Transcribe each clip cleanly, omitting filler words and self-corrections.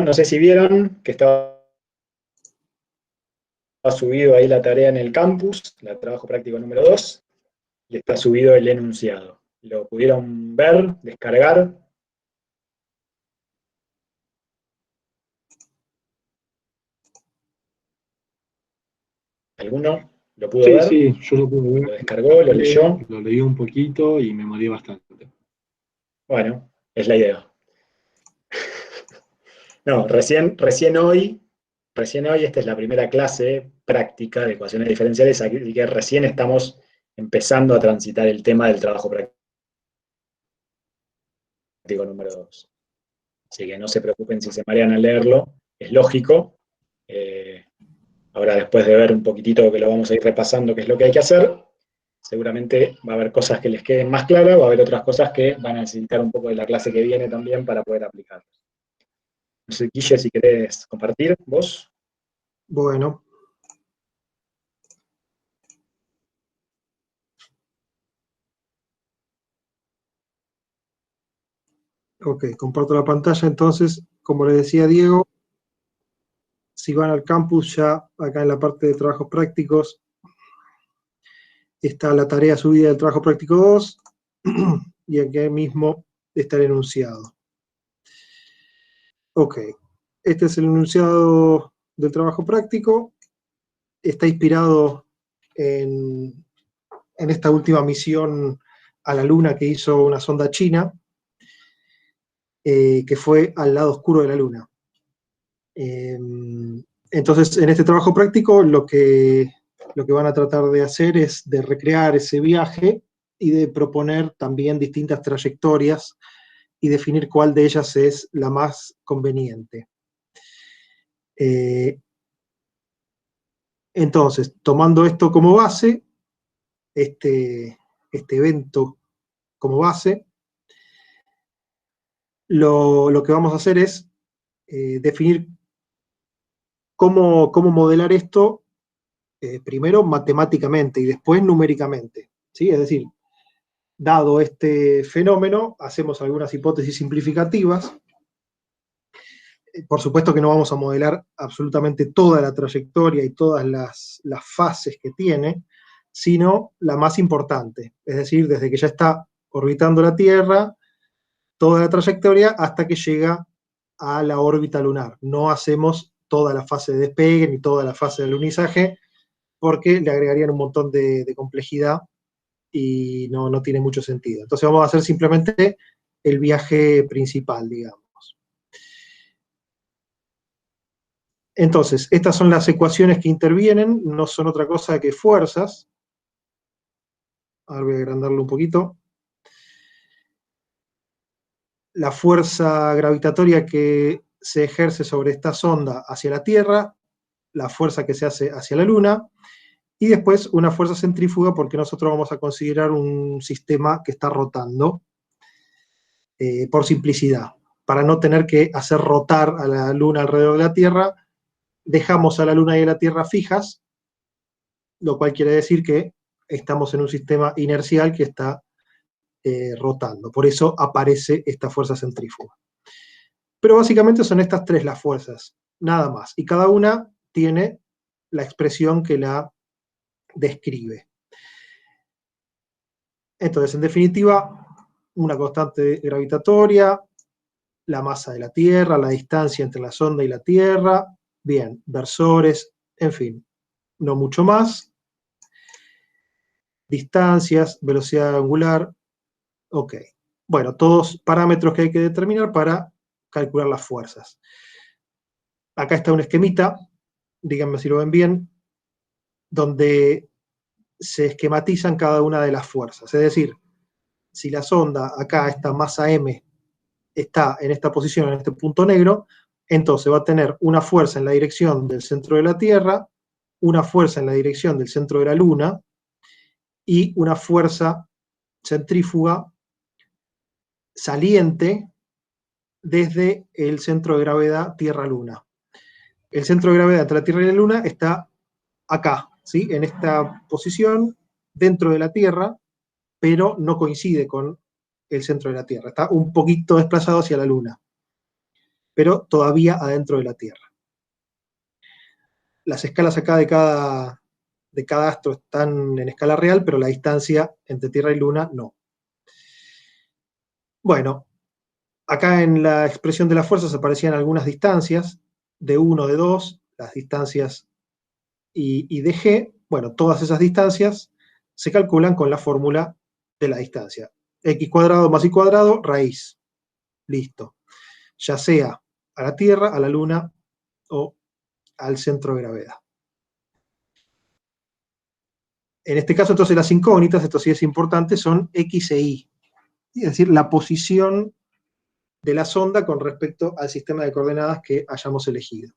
no sé si vieron que estaba subido ahí la tarea en el campus, la trabajo práctico número 2, y está subido el enunciado. ¿Lo pudieron ver, descargar? ¿Alguno lo pudo Sí, ver? sí, yo lo pude ver, ¿Lo descargó? ¿Lo leyó? lo leí un poquito y me mareé bastante. Bueno, es la idea. No, recién hoy esta es la primera clase práctica de ecuaciones diferenciales, así que recién estamos empezando a transitar el tema del trabajo práctico número 2. Así que no se preocupen si se marean al leerlo, es lógico. Eh, Ahora, después de ver un poquitito que lo vamos a ir repasando, qué es lo que hay que hacer, seguramente va a haber cosas que les queden más claras, va a haber otras cosas que van a necesitar un poco de la clase que viene también para poder aplicarlas. No sé, Guille, si querés compartir, vos. Bueno. Ok, comparto la pantalla. Entonces, como le decía Diego, si van al campus, ya acá en la parte de trabajos prácticos está la tarea subida del trabajo práctico 2 y aquí mismo está el enunciado. Ok, este es el enunciado del trabajo práctico. Está inspirado en esta última misión a la Luna que hizo una sonda china, que fue al lado oscuro de la Luna. Entonces, en este trabajo práctico, lo que van a tratar de hacer es de recrear ese viaje y de proponer también distintas trayectorias y definir cuál de ellas es la más conveniente. Entonces, tomando esto como base, este evento como base, lo que vamos a hacer es definir cómo modelar esto, primero matemáticamente y después numéricamente, ¿sí? Es decir, dado este fenómeno, hacemos algunas hipótesis simplificativas. Por supuesto que no vamos a modelar absolutamente toda la trayectoria y todas las fases que tiene, sino la más importante, es decir, desde que ya está orbitando la Tierra, toda la trayectoria hasta que llega a la órbita lunar. No hacemos toda la fase de despegue ni toda la fase de alunizaje, porque le agregarían un montón de complejidad y no tiene mucho sentido. Entonces vamos a hacer simplemente el viaje principal, digamos. Entonces, estas son las ecuaciones que intervienen, no son otra cosa que fuerzas. Ahora voy a agrandarlo un poquito. La fuerza gravitatoria que se ejerce sobre esta sonda hacia la Tierra, la fuerza que se hace hacia la Luna, y después una fuerza centrífuga, porque nosotros vamos a considerar un sistema que está rotando, por simplicidad. Para no tener que hacer rotar a la Luna alrededor de la Tierra, dejamos a la Luna y a la Tierra fijas, lo cual quiere decir que estamos en un sistema inercial que está rotando. Por eso aparece esta fuerza centrífuga. Pero básicamente son estas tres las fuerzas, nada más. Y cada una tiene la expresión que la describe. Entonces, en definitiva, una constante gravitatoria, la masa de la Tierra, la distancia entre la sonda y la Tierra, bien, versores, en fin, no mucho más. Distancias, velocidad angular, ok. Bueno, todos parámetros que hay que determinar para calcular las fuerzas. Acá está un esquemita, díganme si lo ven bien, donde se esquematizan cada una de las fuerzas. Es decir, si la sonda acá, esta masa M, está en esta posición, en este punto negro, entonces va a tener una fuerza en la dirección del centro de la Tierra, una fuerza en la dirección del centro de la Luna y una fuerza centrífuga saliente desde el centro de gravedad Tierra-Luna. El centro de gravedad entre la Tierra y la Luna está acá, ¿sí? En esta posición, dentro de la Tierra, pero no coincide con el centro de la Tierra. Está un poquito desplazado hacia la Luna. pero todavía adentro de la Tierra. Las escalas acá de cada astro están en escala real, pero la distancia entre Tierra y Luna no. Bueno, acá en la expresión de las fuerzas aparecían algunas distancias, de 1, de 2, las distancias y de G. Bueno, todas esas distancias se calculan con la fórmula de la distancia. X cuadrado más Y cuadrado, raíz. Listo. Ya sea a la Tierra, a la Luna o al centro de gravedad. En este caso, entonces, las incógnitas, esto sí es importante, son X e Y. Es decir, la posición de la sonda con respecto al sistema de coordenadas que hayamos elegido.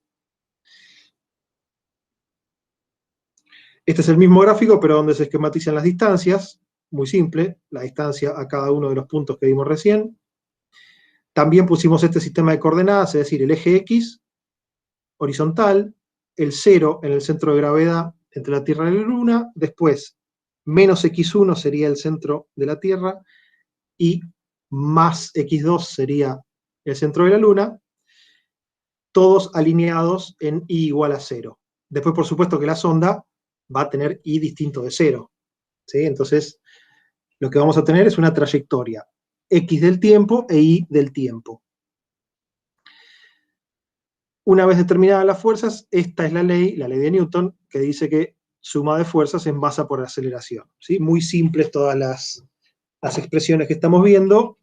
Este es el mismo gráfico, pero donde se esquematizan las distancias. Muy simple, la distancia a cada uno de los puntos que vimos recién. También pusimos este sistema de coordenadas, es decir, el eje X horizontal, el 0 en el centro de gravedad entre la Tierra y la Luna, después menos X1 sería el centro de la Tierra, y más X2 sería el centro de la Luna, todos alineados en Y igual a 0. Después, por supuesto, que la sonda va a tener Y distinto de 0. ¿Sí? Entonces, lo que vamos a tener es una trayectoria X del tiempo e Y del tiempo. Una vez determinadas las fuerzas, esta es la ley de Newton, que dice que suma de fuerzas es masa por aceleración. ¿Sí? Muy simples todas las expresiones que estamos viendo.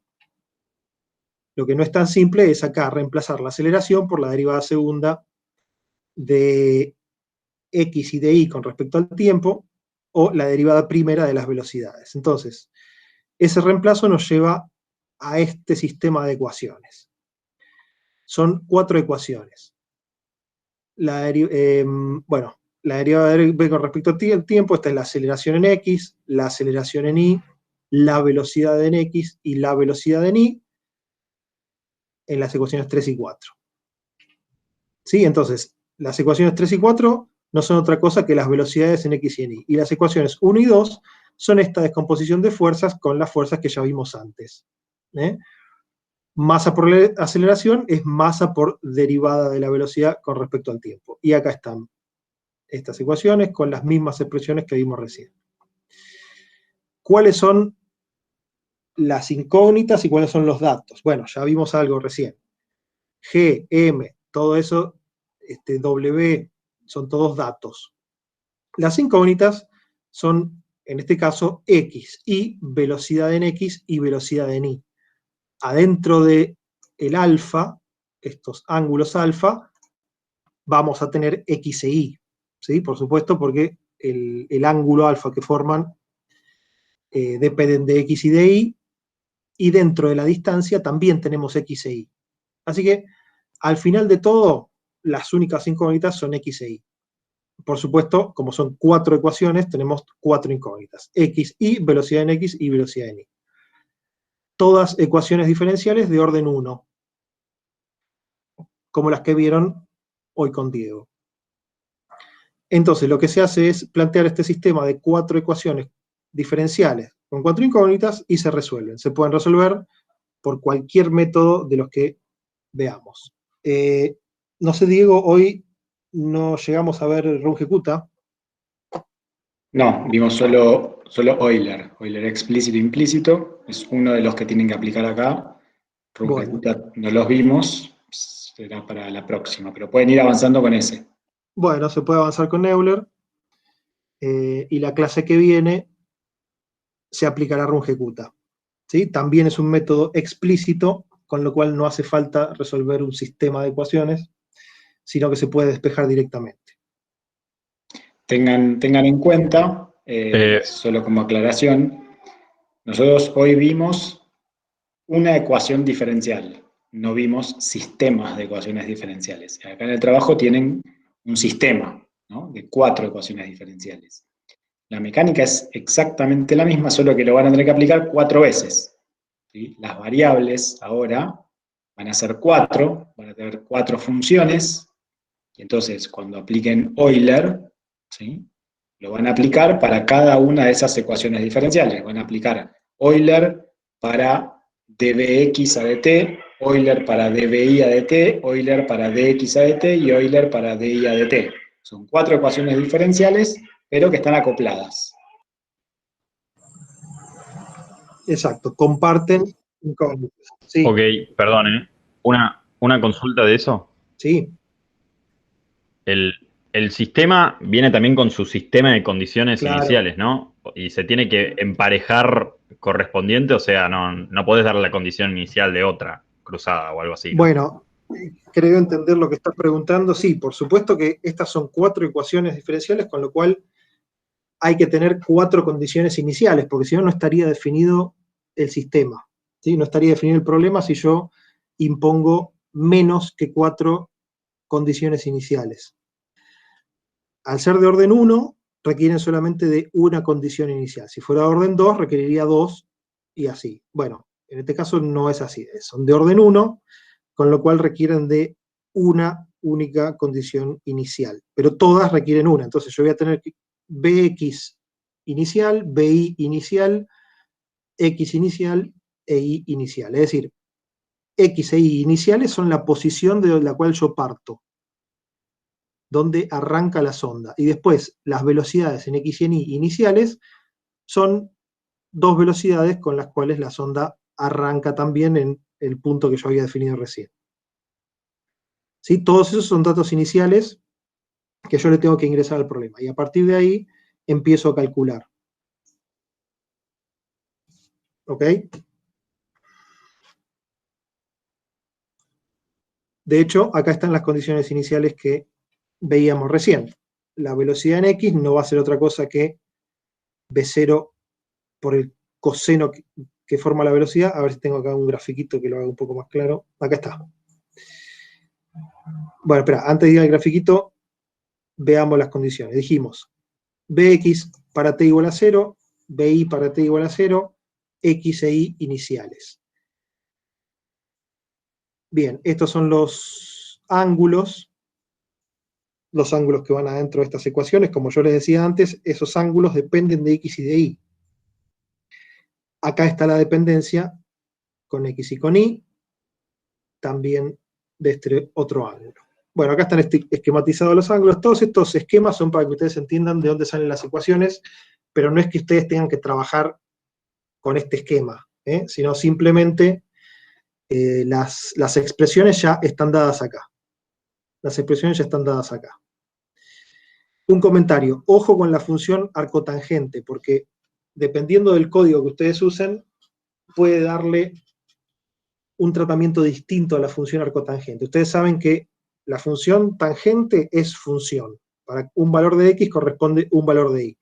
Lo que no es tan simple es acá reemplazar la aceleración por la derivada segunda de X y de Y con respecto al tiempo, o la derivada primera de las velocidades. Entonces, ese reemplazo nos lleva a este sistema de ecuaciones. Son 4 ecuaciones. La derivada de B con respecto al tiempo, esta es la aceleración en X, la aceleración en Y, la velocidad en X y la velocidad en Y, en las ecuaciones 3 y 4. ¿Sí? Entonces, las ecuaciones 3 y 4 no son otra cosa que las velocidades en X y en Y. Y las ecuaciones 1 y 2 son esta descomposición de fuerzas con las fuerzas que ya vimos antes. Masa por aceleración es masa por derivada de la velocidad con respecto al tiempo. Y acá están estas ecuaciones con las mismas expresiones que vimos recién. ¿Cuáles son las incógnitas y cuáles son los datos? Bueno, ya vimos algo recién. G, M, todo eso, W, son todos datos. Las incógnitas son, en este caso, X, y velocidad en X y velocidad en Y. Adentro del alfa, estos ángulos alfa, vamos a tener X e Y. ¿Sí? Por supuesto, porque el ángulo alfa que forman dependen de X y de Y, y dentro de la distancia también tenemos X e Y. Así que, al final de todo, las únicas incógnitas son X e Y. Por supuesto, como son 4 ecuaciones, tenemos 4 incógnitas. X, Y, velocidad en X y velocidad en Y. Todas ecuaciones diferenciales de orden 1, como las que vieron hoy con Diego. Entonces, lo que se hace es plantear este sistema de 4 ecuaciones diferenciales con 4 incógnitas y se resuelven. Se pueden resolver por cualquier método de los que veamos. No sé, Diego, hoy no llegamos a ver Runge-Kutta. No, vimos solo Euler. Euler explícito e implícito. Es uno de los que tienen que aplicar acá. Runge-Kutta no los vimos. Será para la próxima, pero pueden ir avanzando con ese. Bueno, se puede avanzar con Euler. Y la clase que viene se aplicará Runge-Kutta. ¿Sí? También es un método explícito, con lo cual no hace falta resolver un sistema de ecuaciones, sino que se puede despejar directamente. Tengan en cuenta, solo como aclaración, nosotros hoy vimos una ecuación diferencial, no vimos sistemas de ecuaciones diferenciales. Acá en el trabajo tienen un sistema, ¿no?, de 4 ecuaciones diferenciales. La mecánica es exactamente la misma, solo que lo van a tener que aplicar 4 veces. ¿Sí? Las variables ahora van a ser 4, van a tener 4 funciones, y entonces cuando apliquen Euler, ¿sí?, lo van a aplicar para cada una de esas ecuaciones diferenciales. Van a aplicar Euler para dbx a dt, Euler para dBi a dt, Euler para dx a dt y Euler para di a dt. Son 4 ecuaciones diferenciales, pero que están acopladas. Exacto, comparten incógnitas. Sí, Ok, perdón, ¿eh? Una consulta de eso. sí, El, el sistema viene también con su sistema de condiciones claro. iniciales, ¿no? Y se tiene que emparejar correspondiente, o sea, no podés dar la condición inicial de otra cruzada o algo así, ¿no? Bueno, creo entender lo que estás preguntando. Sí, por supuesto que estas son 4 ecuaciones diferenciales, con lo cual hay que tener 4 condiciones iniciales, porque si no, no estaría definido el sistema. ¿Sí? No estaría definido el problema si yo impongo menos que 4 condiciones iniciales. Al ser de orden 1, requieren solamente de una condición inicial. Si fuera de orden 2, requeriría 2 y así. Bueno, en este caso no es así. Son de orden 1, con lo cual requieren de una única condición inicial. Pero todas requieren una. Entonces yo voy a tener Bx inicial, Bi inicial, X inicial e Y inicial. Es decir, X e Y iniciales son la posición de la cual yo parto, donde arranca la sonda. Y después, las velocidades en X y en Y iniciales son 2 velocidades con las cuales la sonda arranca también en el punto que yo había definido recién. ¿Sí? Todos esos son datos iniciales que yo le tengo que ingresar al problema. Y a partir de ahí empiezo a calcular. ¿Ok? De hecho, acá están las condiciones iniciales que veíamos recién. La velocidad en X no va a ser otra cosa que B0 por el coseno que forma la velocidad. A ver si tengo acá un grafiquito que lo haga un poco más claro. Acá está. Bueno, espera, antes de ir al grafiquito, veamos las condiciones. Dijimos, Bx para t igual a 0, Bi para t igual a 0, X e Y iniciales. Bien, estos son los ángulos que van adentro de estas ecuaciones. Como yo les decía antes, esos ángulos dependen de X y de Y. Acá está la dependencia con X y con Y, también de este otro ángulo. Bueno, acá están esquematizados los ángulos. Todos estos esquemas son para que ustedes entiendan de dónde salen las ecuaciones, pero no es que ustedes tengan que trabajar con este esquema, sino simplemente las expresiones ya están dadas acá. Las expresiones ya están dadas acá. Un comentario, ojo con la función arcotangente, porque dependiendo del código que ustedes usen, puede darle un tratamiento distinto a la función arcotangente. Ustedes saben que la función tangente es función. Para un valor de x corresponde un valor de y.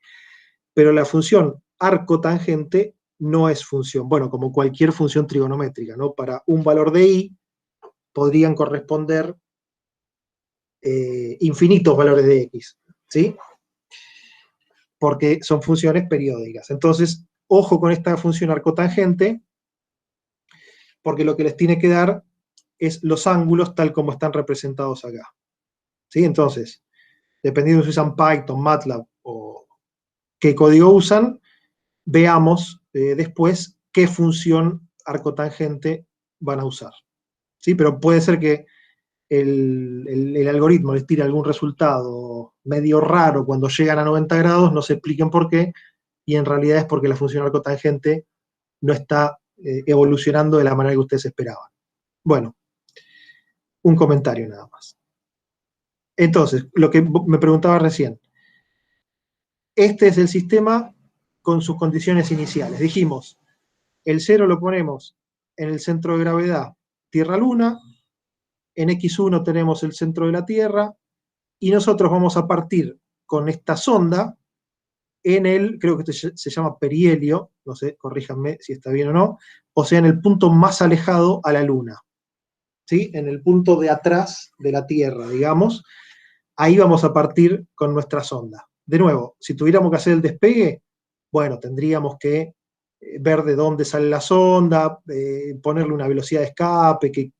Pero la función arcotangente no es función. Bueno, como cualquier función trigonométrica, ¿no? Para un valor de y podrían corresponder infinitos valores de x, ¿sí? Porque son funciones periódicas. Entonces, ojo con esta función arcotangente, porque lo que les tiene que dar es los ángulos tal como están representados acá. ¿Sí? Entonces, dependiendo si usan Python, MATLAB o qué código usan, veamos después qué función arcotangente van a usar. ¿Sí? Pero puede ser que el algoritmo les tire algún resultado medio raro cuando llegan a 90 grados, no se expliquen por qué, y en realidad es porque la función arcotangente no está evolucionando de la manera que ustedes esperaban. Bueno, un comentario nada más. Entonces, lo que me preguntaba recién. Este es el sistema con sus condiciones iniciales. Dijimos, el 0 lo ponemos en el centro de gravedad Tierra-Luna, en X1 tenemos el centro de la Tierra, y nosotros vamos a partir con esta sonda en el, creo que se llama perihelio, no sé, corríjanme si está bien o sea, en el punto más alejado a la Luna, ¿sí? En el punto de atrás de la Tierra, digamos, ahí vamos a partir con nuestra sonda. De nuevo, si tuviéramos que hacer el despegue, bueno, tendríamos que ver de dónde sale la sonda, ponerle una velocidad de escape que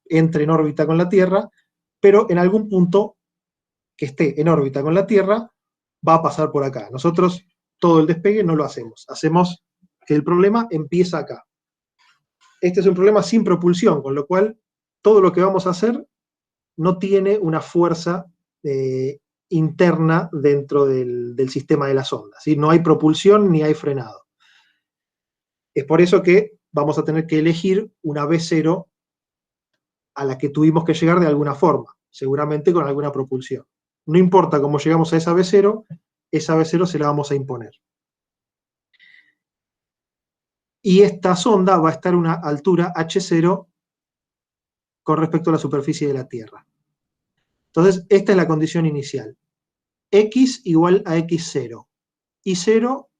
entre en órbita con la Tierra, pero en algún punto que esté en órbita con la Tierra va a pasar por acá. Nosotros todo el despegue no lo hacemos. Hacemos que el problema empieza acá. este es un problema sin propulsión, con lo cual todo lo que vamos a hacer no tiene una fuerza interna dentro del sistema de la sonda, ¿sí? No hay propulsión ni hay frenado. Es por eso que vamos a tener que elegir una B0 a la que tuvimos que llegar de alguna forma, seguramente con alguna propulsión. No importa cómo llegamos a esa B0 se la vamos a imponer. Y esta sonda va a estar a una altura H0 con respecto a la superficie de la Tierra. Entonces, esta es la condición inicial. X igual a X0. Y 0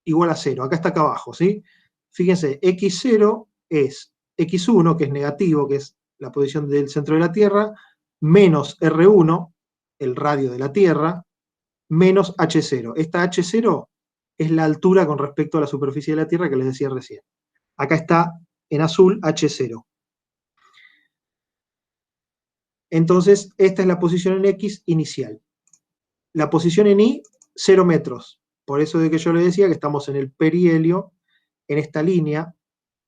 igual a 0. Acá está acá abajo, ¿sí? Fíjense, X0 es X1, que es negativo, que es la posición del centro de la Tierra, menos R1, el radio de la Tierra, menos H0. Esta H0 es la altura con respecto a la superficie de la Tierra que les decía recién. Acá está en azul H0. Entonces, esta es la posición en X inicial. La posición en Y, 0 metros. Por eso de que yo le decía que estamos en el perihelio, en esta línea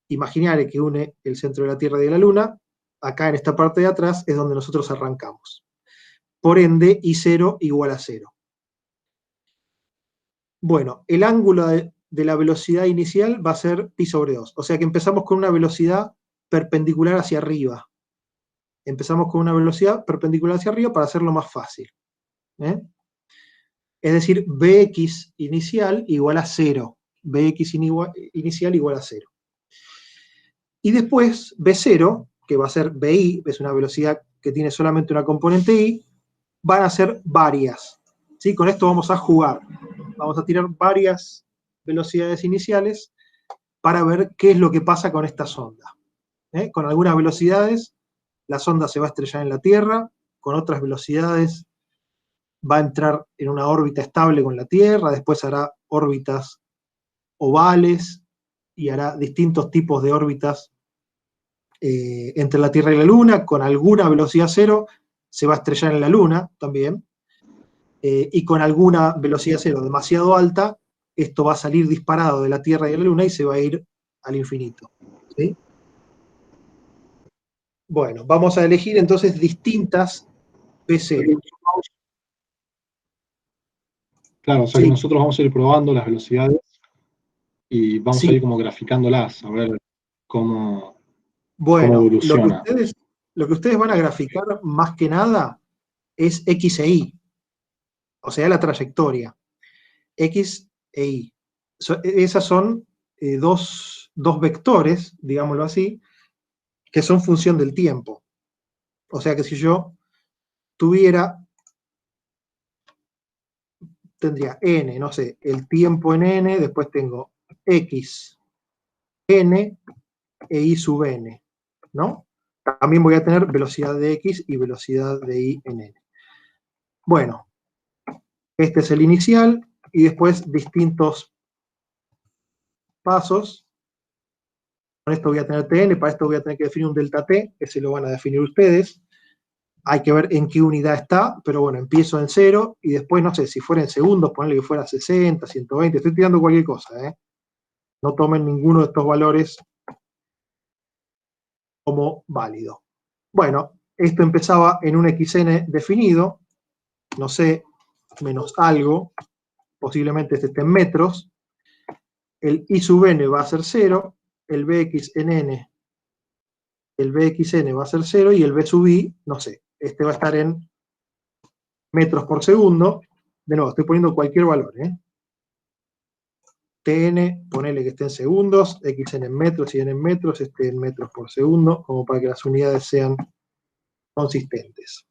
imaginaria que une el centro de la Tierra y de la Luna. Acá en esta parte de atrás es donde nosotros arrancamos. Por ende, I0 igual a 0. Bueno, el ángulo de la velocidad inicial va a ser pi sobre 2. O sea que empezamos con una velocidad perpendicular hacia arriba. Empezamos con una velocidad perpendicular hacia arriba para hacerlo más fácil. Es decir, Bx inicial igual a 0. Bx inicial igual a 0. Y después B0, que va a ser BI, es una velocidad que tiene solamente una componente I, van a ser varias. ¿Sí? Con esto vamos a jugar. Vamos a tirar varias velocidades iniciales para ver qué es lo que pasa con esta sonda. Con algunas velocidades, la sonda se va a estrellar en la Tierra, con otras velocidades va a entrar en una órbita estable con la Tierra, después hará órbitas ovales y hará distintos tipos de órbitas entre la Tierra y la Luna, con alguna velocidad cero se va a estrellar en la Luna también, y con alguna velocidad cero demasiado alta, esto va a salir disparado de la Tierra y de la Luna y se va a ir al infinito. ¿Sí? Bueno, vamos a elegir entonces distintas B0. Claro, o sea que nosotros vamos a ir probando las velocidades y vamos a ir como graficándolas, a ver cómo evoluciona. Lo que ustedes van a graficar más que nada es X e Y, o sea, la trayectoria. X e Y. Esas son dos vectores, digámoslo así, que son función del tiempo. O sea que si yo tendría n, no sé, el tiempo en n, después tengo x, n e y sub n, ¿no? También voy a tener velocidad de x y velocidad de y en n. Bueno, este es el inicial y después distintos pasos. Con esto voy a tener tn, para esto voy a tener que definir un delta t, ese lo van a definir ustedes. Hay que ver en qué unidad está, pero bueno, empiezo en 0 y después, no sé, si fuera en segundos, ponerle que fuera 60, 120, estoy tirando cualquier cosa, ¿eh? No tomen ninguno de estos valores como válido. Bueno, esto empezaba en un xn definido, no sé, menos algo, posiblemente este esté en metros, el i sub n va a ser 0, el bxn va a ser 0 y el b sub i, no sé, este va a estar en metros por segundo. De nuevo, estoy poniendo cualquier valor, ¿eh? Tn, ponele que esté en segundos, xn en metros y n en metros, este en metros por segundo, como para que las unidades sean consistentes.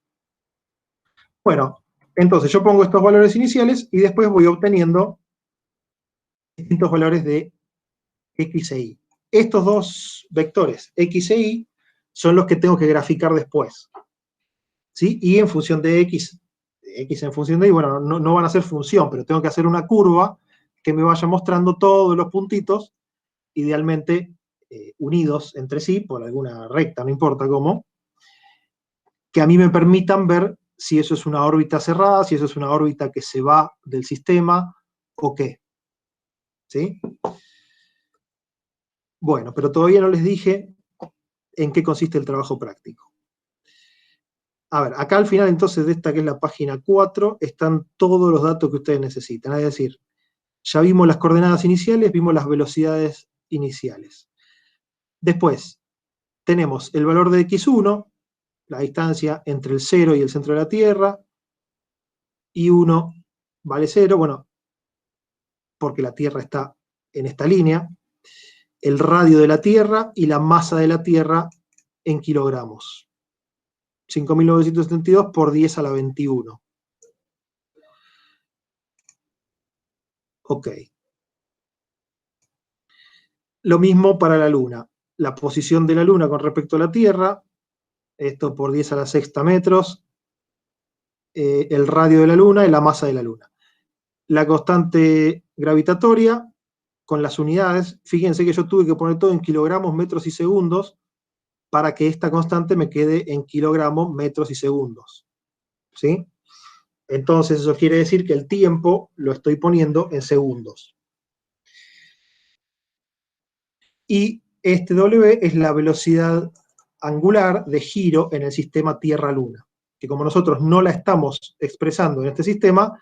Bueno, entonces yo pongo estos valores iniciales y después voy obteniendo distintos valores de x e y. Estos dos vectores, x e y, son los que tengo que graficar después. ¿Sí? Y en función de x en función de y, bueno, no van a ser función, pero tengo que hacer una curva que me vaya mostrando todos los puntitos, idealmente unidos entre sí, por alguna recta, no importa cómo, que a mí me permitan ver si eso es una órbita cerrada, si eso es una órbita que se va del sistema, o qué. ¿Sí? Bueno, pero todavía no les dije en qué consiste el trabajo práctico. A ver, acá al final entonces de esta que es la página 4, están todos los datos que ustedes necesitan. Es decir, ya vimos las coordenadas iniciales, vimos las velocidades iniciales. Después, tenemos el valor de x1, la distancia entre el 0 y el centro de la Tierra, y 1 vale 0, bueno, porque la Tierra está en esta línea, el radio de la Tierra y la masa de la Tierra en kilogramos. 5.972 por 10 a la 21. Ok. Lo mismo para la Luna. La posición de la Luna con respecto a la Tierra, esto por 10 a la sexta metros, el radio de la Luna y la masa de la Luna. La constante gravitatoria con las unidades, fíjense que yo tuve que poner todo en kilogramos, metros y segundos para que esta constante me quede en kilogramos, metros y segundos. ¿Sí? Entonces eso quiere decir que el tiempo lo estoy poniendo en segundos. Y este W es la velocidad angular de giro en el sistema Tierra-Luna, que como nosotros no la estamos expresando en este sistema,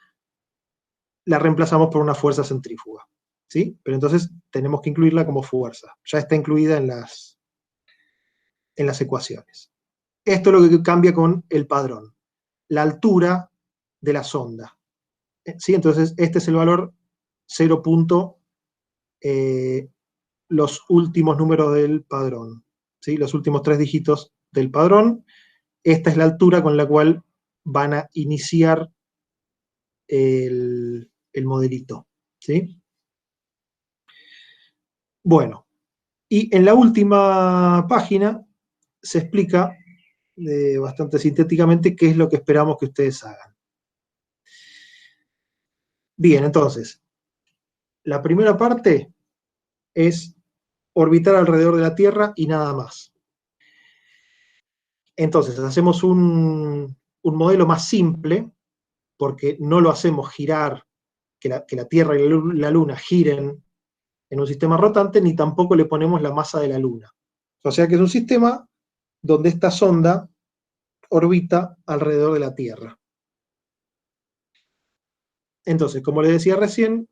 la reemplazamos por una fuerza centrífuga. ¿Sí? Pero entonces tenemos que incluirla como fuerza. Ya está incluida en las ecuaciones. Esto es lo que cambia con el padrón. La altura de la sonda. ¿Sí? Entonces este es el valor 0. Los últimos números del padrón. ¿Sí? Los últimos 3 dígitos del padrón. Esta es la altura con la cual van a iniciar el modelito. ¿Sí? Bueno, y en la última página se explica bastante sintéticamente qué es lo que esperamos que ustedes hagan. Bien, entonces, la primera parte es orbitar alrededor de la Tierra y nada más. Entonces, hacemos un modelo más simple, porque no lo hacemos girar, que la Tierra y la Luna giren en un sistema rotante, ni tampoco le ponemos la masa de la Luna. O sea que es un sistema donde esta sonda orbita alrededor de la Tierra. Entonces, como les decía recién,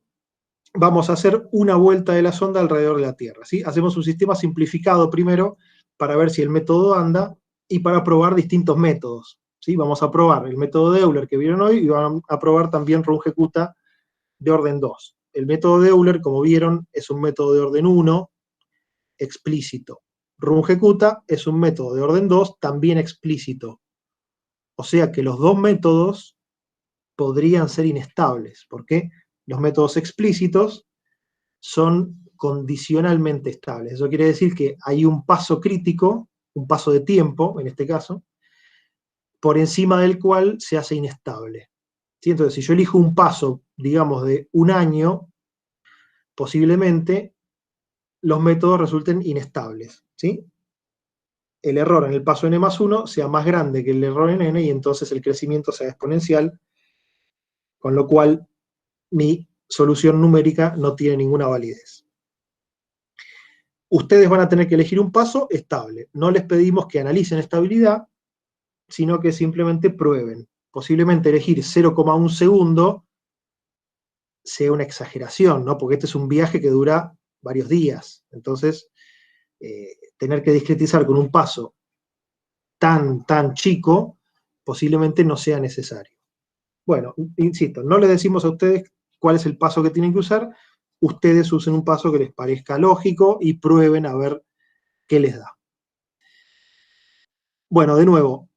vamos a hacer una vuelta de la sonda alrededor de la Tierra. ¿Sí? Hacemos un sistema simplificado primero para ver si el método anda y para probar distintos métodos. ¿Sí? Vamos a probar el método de Euler que vieron hoy y vamos a probar también Runge-Kutta de orden 2. El método de Euler, como vieron, es un método de orden 1 explícito. Runge-Kutta es un método de orden 2 también explícito. O sea que los dos métodos podrían ser inestables, porque los métodos explícitos son condicionalmente estables. Eso quiere decir que hay un paso crítico, un paso de tiempo, en este caso, por encima del cual se hace inestable. ¿Sí? Entonces, si yo elijo un paso, digamos, de 1 año, posiblemente los métodos resulten inestables. ¿Sí? El error en el paso n+1 sea más grande que el error en n, y entonces el crecimiento sea exponencial, con lo cual mi solución numérica no tiene ninguna validez. Ustedes van a tener que elegir un paso estable. No les pedimos que analicen estabilidad, sino que simplemente prueben. Posiblemente elegir 0,1 segundo sea una exageración, ¿no? Porque este es un viaje que dura varios días. Entonces, tener que discretizar con un paso tan chico, posiblemente no sea necesario. Bueno, insisto, no les decimos a ustedes cuál es el paso que tienen que usar. Ustedes usen un paso que les parezca lógico y prueben a ver qué les da. Bueno, de nuevo,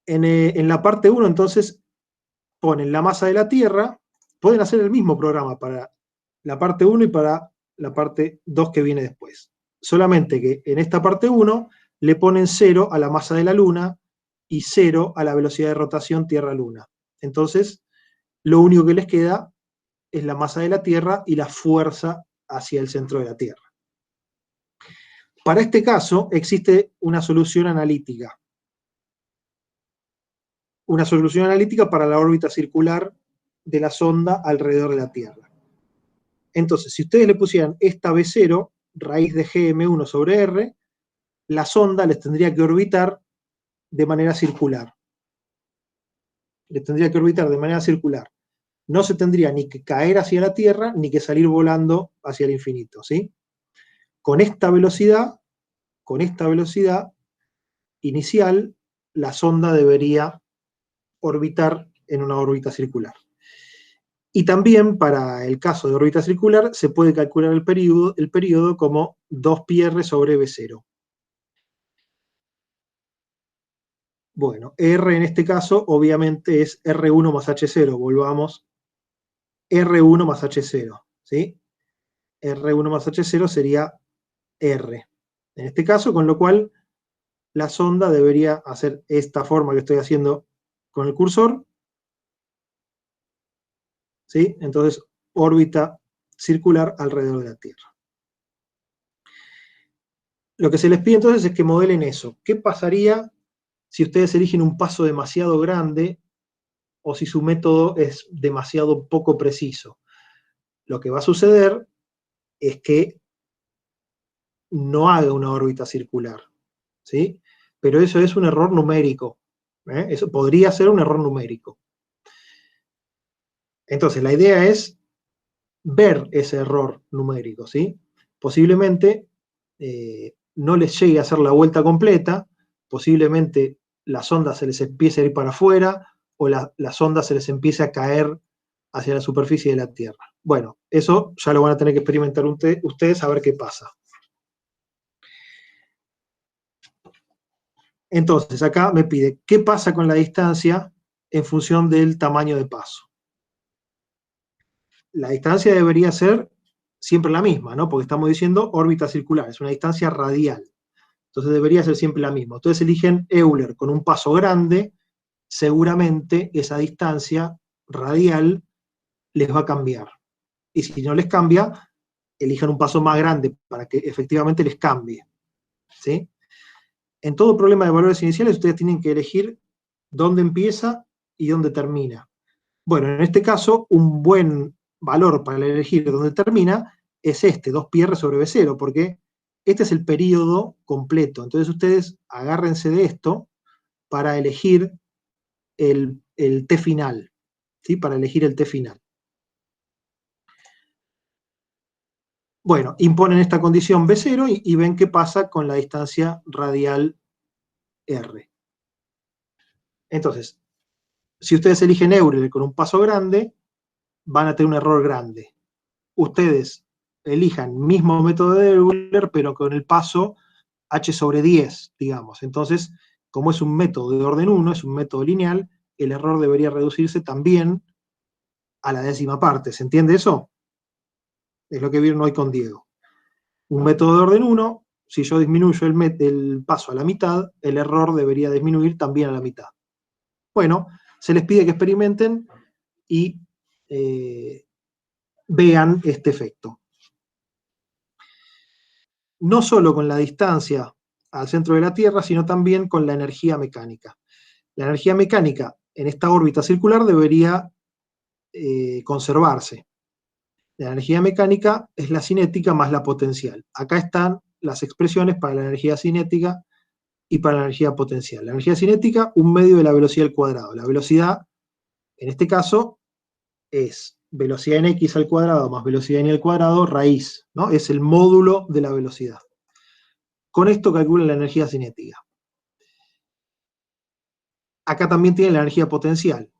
en la parte 1 entonces ponen la masa de la Tierra, pueden hacer el mismo programa para la parte 1 y para la parte 2 que viene después. Solamente que en esta parte 1 le ponen 0 a la masa de la Luna y 0 a la velocidad de rotación Tierra-Luna. Entonces, lo único que les queda es la masa de la Tierra y la fuerza hacia el centro de la Tierra. Para este caso existe una solución analítica. Una solución analítica para la órbita circular de la sonda alrededor de la Tierra. Entonces, si ustedes le pusieran esta B0, raíz de GM1 sobre R, la sonda les tendría que orbitar de manera circular. Les tendría que orbitar de manera circular. No se tendría ni que caer hacia la Tierra, ni que salir volando hacia el infinito, ¿sí? Con esta velocidad inicial, la sonda debería orbitar en una órbita circular. Y también, para el caso de órbita circular, se puede calcular el período como 2πr sobre V0. Bueno, R en este caso, obviamente, es R1 más H0. Volvamos. R1 más H0, ¿sí? R1 más H0 sería R. En este caso, con lo cual, la sonda debería hacer esta forma que estoy haciendo con el cursor, ¿sí? Entonces, órbita circular alrededor de la Tierra. Lo que se les pide entonces es que modelen eso. ¿Qué pasaría si ustedes eligen un paso demasiado grande o si su método es demasiado poco preciso? Lo que va a suceder es que no haga una órbita circular, ¿sí? Pero eso es un error numérico, ¿eh? Eso podría ser un error numérico. Entonces, la idea es ver ese error numérico, ¿sí? Posiblemente no les llegue a hacer la vuelta completa, posiblemente la sonda se les empiece a ir para afuera, o la sonda se les empiece a caer hacia la superficie de la Tierra. Bueno, eso ya lo van a tener que experimentar ustedes a ver qué pasa. Entonces, acá me pide, ¿qué pasa con la distancia en función del tamaño de paso? La distancia debería ser siempre la misma, ¿no? Porque estamos diciendo órbita circular, es una distancia radial. Entonces debería ser siempre la misma. Entonces eligen Euler con un paso grande, seguramente esa distancia radial les va a cambiar. Y si no les cambia, elijan un paso más grande para que efectivamente les cambie, ¿sí? En todo problema de valores iniciales ustedes tienen que elegir dónde empieza y dónde termina. Bueno, en este caso, un buen valor para elegir dónde termina es este, 2πr sobre V0, porque este es el periodo completo. Entonces ustedes agárrense de esto para elegir el T final, ¿sí? Para elegir el T final. Bueno, imponen esta condición V0 y ven qué pasa con la distancia radial R. Entonces, si ustedes eligen Euler con un paso grande, van a tener un error grande. Ustedes elijan mismo método de Euler, pero con el paso h sobre 10, digamos. Entonces, como es un método de orden 1, es un método lineal, el error debería reducirse también a la décima parte. ¿Se entiende eso? Es lo que vieron hoy con Diego. Un método de orden 1, si yo disminuyo el paso a la mitad, el error debería disminuir también a la mitad. Bueno, se les pide que experimenten y vean este efecto. No solo con la distancia al centro de la Tierra, sino también con la energía mecánica. La energía mecánica en esta órbita circular debería conservarse. La energía mecánica es la cinética más la potencial. Acá están las expresiones para la energía cinética y para la energía potencial. La energía cinética, un medio de la velocidad al cuadrado. La velocidad, en este caso, es velocidad en x al cuadrado más velocidad en y al cuadrado, raíz, ¿no? Es el módulo de la velocidad. Con esto calculan la energía cinética. Acá también tiene la energía potencial.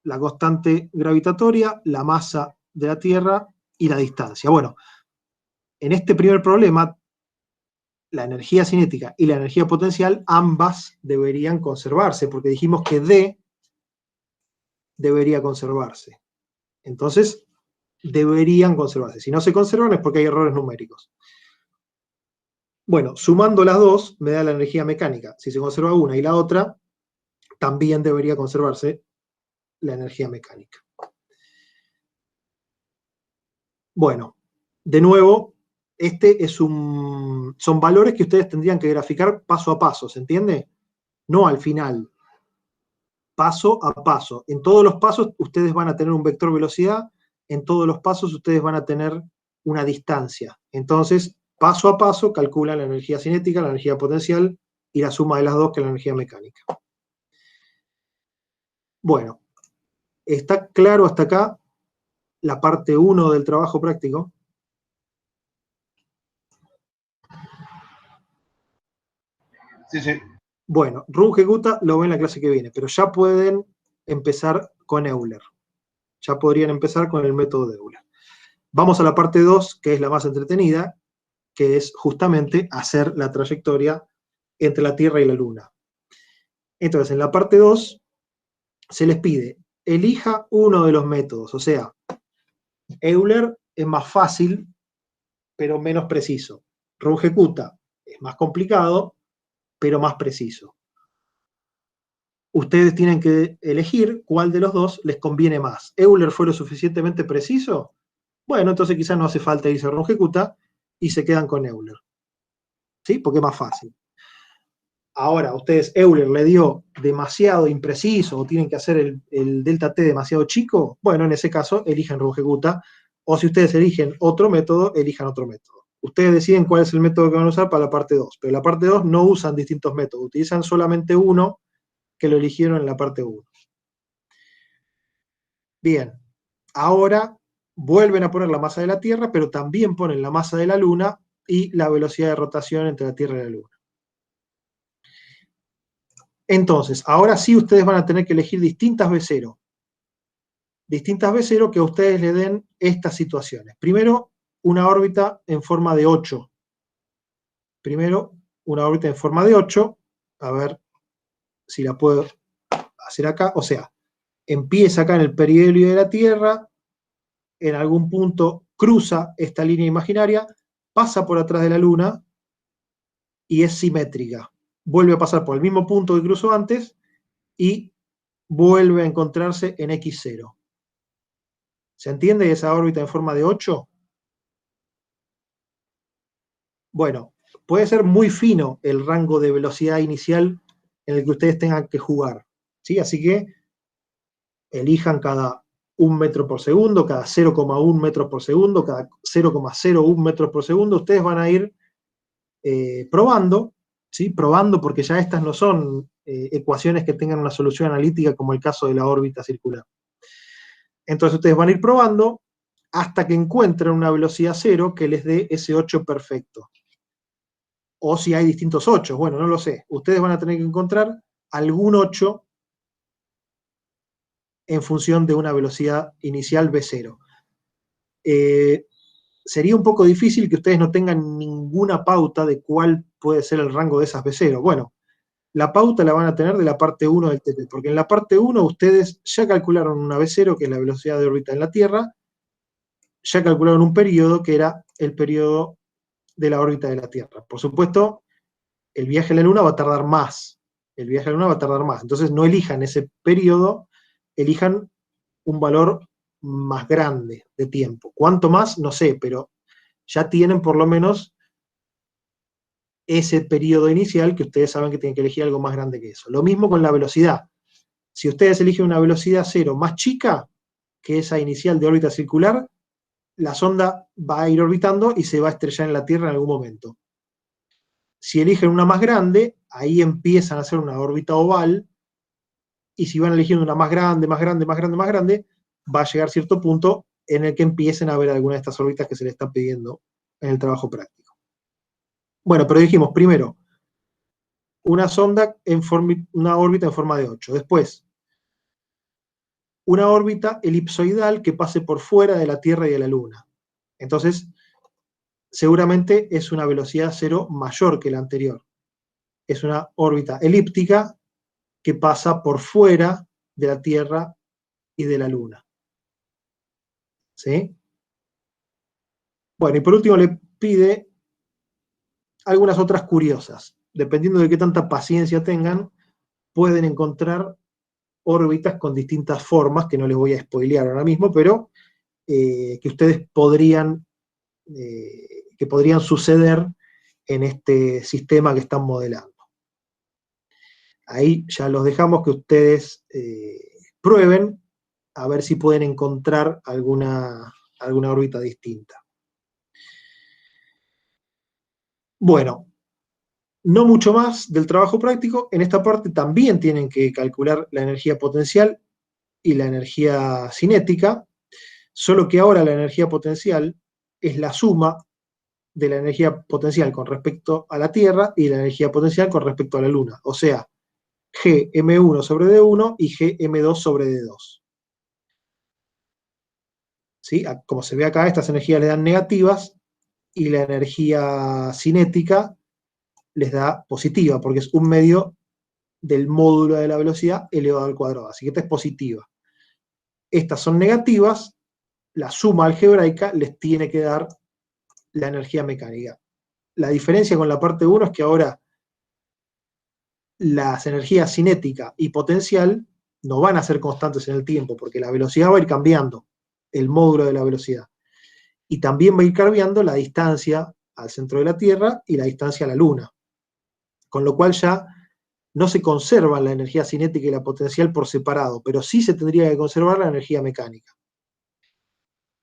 La constante gravitatoria, la masa de la Tierra y la distancia. Bueno, en este primer problema, la energía cinética y la energía potencial, ambas deberían conservarse, porque dijimos que D debería conservarse. Entonces, deberían conservarse. Si no se conservan es porque hay errores numéricos. Bueno, sumando las dos, me da la energía mecánica. Si se conserva una y la otra, también debería conservarse la energía mecánica. Bueno, de nuevo, son valores que ustedes tendrían que graficar paso a paso, ¿se entiende? No al final. Paso a paso. En todos los pasos ustedes van a tener un vector velocidad, en todos los pasos ustedes van a tener una distancia. Entonces, paso a paso, calculan la energía cinética, la energía potencial y la suma de las dos, que es la energía mecánica. Bueno, ¿está claro hasta acá la parte 1 del trabajo práctico? Sí, sí. Bueno, Runge-Kutta lo ven en la clase que viene, pero ya pueden empezar con Euler. Ya podrían empezar con el método de Euler. Vamos a la parte 2, que es la más entretenida, que es justamente hacer la trayectoria entre la Tierra y la Luna. Entonces, en la parte 2 se les pide, elija uno de los métodos, o sea, Euler es más fácil, pero menos preciso. Runge-Kutta es más complicado, pero más preciso. Ustedes tienen que elegir cuál de los dos les conviene más. ¿Euler fue lo suficientemente preciso? Bueno, entonces quizás no hace falta irse a Runge-Kutta y se quedan con Euler. ¿Sí? Porque es más fácil. Ahora, ustedes, Euler le dio demasiado impreciso o tienen que hacer el delta T demasiado chico, bueno, en ese caso elijan Runge-Kutta, o si ustedes eligen otro método, elijan otro método. Ustedes deciden cuál es el método que van a usar para la parte 2, pero en la parte 2 no usan distintos métodos, utilizan solamente uno que lo eligieron en la parte 1. Bien, ahora vuelven a poner la masa de la Tierra, pero también ponen la masa de la Luna y la velocidad de rotación entre la Tierra y la Luna. Entonces, ahora sí ustedes van a tener que elegir distintas B0. Distintas B0 que a ustedes le den estas situaciones. Primero, una órbita en forma de 8. Primero, una órbita en forma de 8. A ver si la puedo hacer acá. O sea, empieza acá en el perihelio de la Tierra, en algún punto cruza esta línea imaginaria, pasa por atrás de la Luna y es simétrica. Vuelve a pasar por el mismo punto que cruzó antes y vuelve a encontrarse en X0. ¿Se entiende esa órbita en forma de 8? Bueno, puede ser muy fino el rango de velocidad inicial en el que ustedes tengan que jugar, ¿sí? Así que elijan cada 1 metro por segundo, cada 0,1 metros por segundo, cada 0,01 metros por segundo. Ustedes van a ir probando, ¿sí? Probando, porque ya estas no son ecuaciones que tengan una solución analítica como el caso de la órbita circular. Entonces ustedes van a ir probando hasta que encuentren una velocidad cero que les dé ese 8 perfecto. O si hay distintos 8, bueno, no lo sé. Ustedes van a tener que encontrar algún 8 en función de una velocidad inicial V0. Sería un poco difícil que ustedes no tengan ninguna pauta de cuál puede ser el rango de esas V0. Bueno, la pauta la van a tener de la parte 1 del TP, porque en la parte 1 ustedes ya calcularon una V0, que es la velocidad de órbita en la Tierra, ya calcularon un periodo, que era el periodo de la órbita de la Tierra. Por supuesto, el viaje a la Luna va a tardar más. El viaje a la Luna va a tardar más. Entonces no elijan ese periodo, elijan un valor más grande de tiempo. ¿Cuánto más? No sé, pero ya tienen por lo menos ese periodo inicial que ustedes saben que tienen que elegir algo más grande que eso. Lo mismo con la velocidad. Si ustedes eligen una velocidad cero más chica que esa inicial de órbita circular, la sonda va a ir orbitando y se va a estrellar en la Tierra en algún momento. Si eligen una más grande, ahí empiezan a hacer una órbita oval, y si van eligiendo una más grande, más grande, más grande, más grande, va a llegar cierto punto en el que empiecen a ver alguna de estas órbitas que se le están pidiendo en el trabajo práctico. Bueno, pero dijimos, primero, una sonda una órbita en forma de 8. Después, una órbita elipsoidal que pase por fuera de la Tierra y de la Luna. Entonces, seguramente es una velocidad cero mayor que la anterior. Es una órbita elíptica que pasa por fuera de la Tierra y de la Luna. ¿Sí? Bueno, y por último le pide algunas otras curiosas. Dependiendo de qué tanta paciencia tengan, pueden encontrar órbitas con distintas formas, que no les voy a spoilear ahora mismo, pero que ustedes podrían suceder en este sistema que están modelando. Ahí ya los dejamos que ustedes prueben a ver si pueden encontrar alguna órbita distinta. Bueno, no mucho más del trabajo práctico. En esta parte también tienen que calcular la energía potencial y la energía cinética, solo que ahora la energía potencial es la suma de la energía potencial con respecto a la Tierra y la energía potencial con respecto a la Luna. O sea, Gm1 sobre D1 y Gm2 sobre D2. ¿Sí? Como se ve acá, estas energías le dan negativas y la energía cinética les da positiva, porque es un medio del módulo de la velocidad elevado al cuadrado. Así que esta es positiva. Estas son negativas, la suma algebraica les tiene que dar la energía mecánica. La diferencia con la parte 1 es que ahora las energías cinética y potencial no van a ser constantes en el tiempo, porque la velocidad va a ir cambiando, el módulo de la velocidad. Y también va a ir cambiando la distancia al centro de la Tierra y la distancia a la Luna. Con lo cual ya no se conservan la energía cinética y la potencial por separado, pero sí se tendría que conservar la energía mecánica.